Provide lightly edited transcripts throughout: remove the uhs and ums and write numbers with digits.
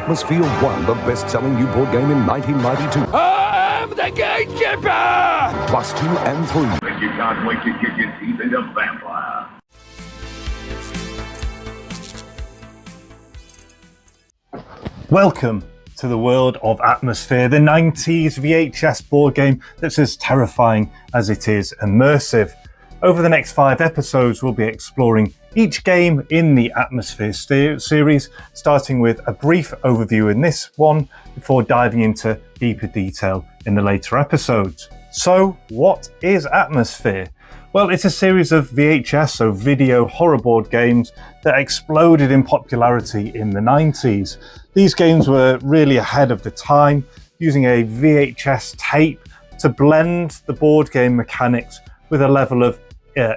Atmosfear won the best-selling new board game in 1992. I'm the gatekeeper! Plus 2 and 3. Bet you can't wait to get your teeth into Vampire. Welcome to the world of Atmosfear, the 90s VHS board game that's as terrifying as it is immersive. Over the next 5 episodes, we'll be exploring each game in the Atmosfear series, starting with a brief overview in this one before diving into deeper detail in the later episodes. So, what is Atmosfear? Well, it's a series of VHS, so video horror board games, that exploded in popularity in the 90s. These games were really ahead of the time, using a VHS tape to blend the board game mechanics with a level of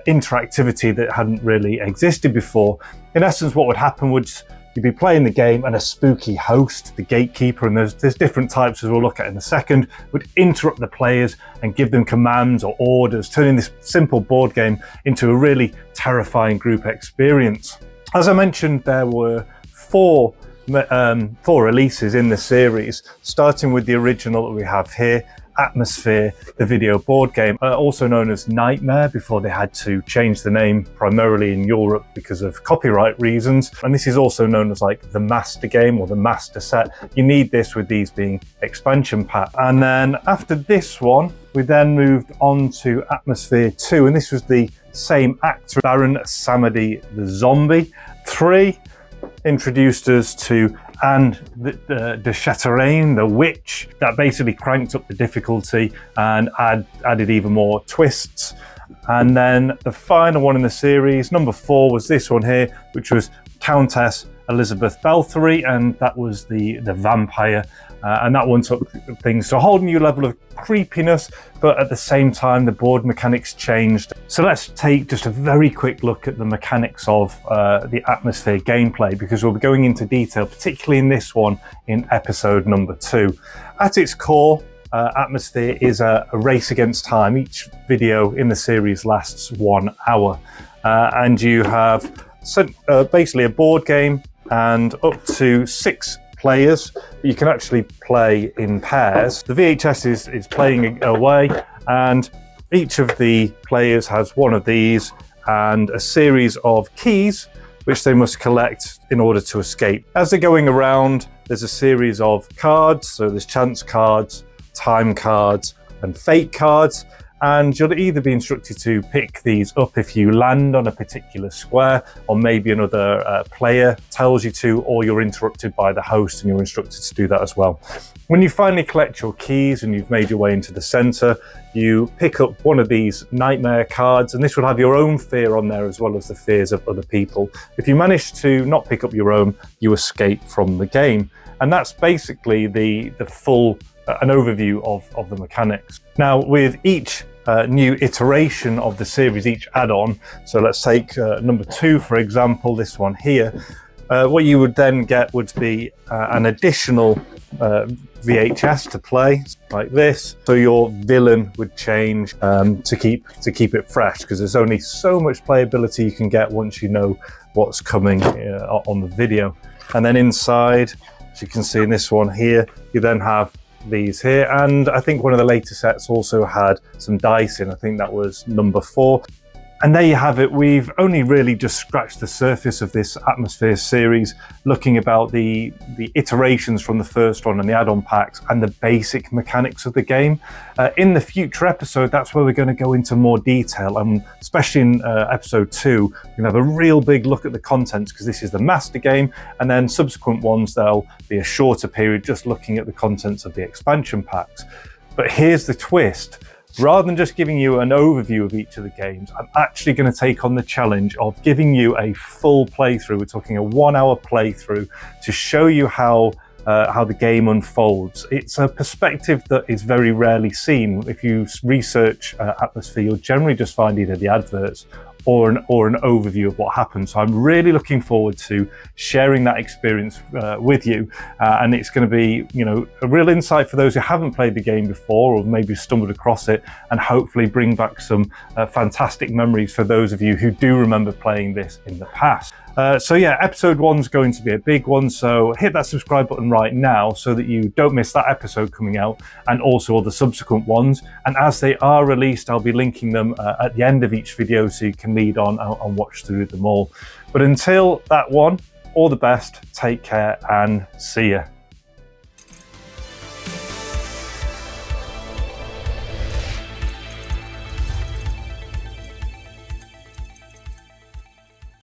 interactivity that hadn't really existed before. In essence, what would happen would you'd be playing the game and a spooky host, the gatekeeper, and there's different types as we'll look at in a second, would interrupt the players and give them commands or orders, turning this simple board game into a really terrifying group experience. As I mentioned, there were four releases in the series, starting with the original that we have here, Atmosfear, the video board game, also known as Nightmare before they had to change the name primarily in Europe because of copyright reasons. And this is also known as like the master game or the master set. You need this with these being expansion pack. And then after this one, we then moved on to Atmosfear 2, and this was the same actor, Baron Samedi the Zombie. 3 introduced us to Anne de Chaterain, the witch, that basically cranked up the difficulty and added even more twists. And then the final one in the series, number 4, was this one here, which was Countess Elizabeth Belthry, and that was the vampire. And that one took things to a whole new level of creepiness, but at the same time, the board mechanics changed. So let's take just a very quick look at the mechanics of the Atmosfear gameplay, because we'll be going into detail, particularly in this one, in episode number 2. At its core, Atmosfear is a race against time. Each video in the series lasts 1 hour. And you have basically a board game and up to 6 players. You can actually play in pairs. The VHS is playing away, and each of the players has one of these and a series of keys which they must collect in order to escape. As they're going around, there's a series of cards. So there's chance cards, time cards, and fate cards. And you'll either be instructed to pick these up if you land on a particular square, or maybe another player tells you to, or you're interrupted by the host and you're instructed to do that as well. When you finally collect your keys and you've made your way into the center, you pick up one of these nightmare cards, and this will have your own fear on there as well as the fears of other people. If you manage to not pick up your own, you escape from the game. And that's basically the full an overview of the mechanics. Now, with each new iteration of the series, each add-on, so let's take number 2 for example, this one here, what you would then get would be an additional VHS to play, like this. So your villain would change to keep it fresh, because there's only so much playability you can get once you know what's coming on the video. And then inside, as you can see in this one here, you then have these here, and I think one of the later sets also had some dice in. I think that was number 4. And there you have it. We've only really just scratched the surface of this Atmosfear series, looking about the iterations from the first one and the add-on packs and the basic mechanics of the game. In the future episode, that's where we're going to go into more detail, and especially in episode 2, we're going to have a real big look at the contents, because this is the master game, and then subsequent ones, there'll be a shorter period just looking at the contents of the expansion packs. But here's the twist. Rather than just giving you an overview of each of the games, I'm actually going to take on the challenge of giving you a full playthrough. We're talking a 1-hour playthrough to show you how the game unfolds. It's a perspective that is very rarely seen. If you research Atmosfear, you'll generally just find either the adverts or an overview of what happened. So I'm really looking forward to sharing that experience with you, and it's going to be, a real insight for those who haven't played the game before or maybe stumbled across it, and hopefully bring back some fantastic memories for those of you who do remember playing this in the past. So yeah, episode 1's going to be a big one, so hit that subscribe button right now so that you don't miss that episode coming out, and also all the subsequent ones. And as they are released, I'll be linking them at the end of each video so you can lead on and watch through them all. But until that one, all the best, take care, and see ya.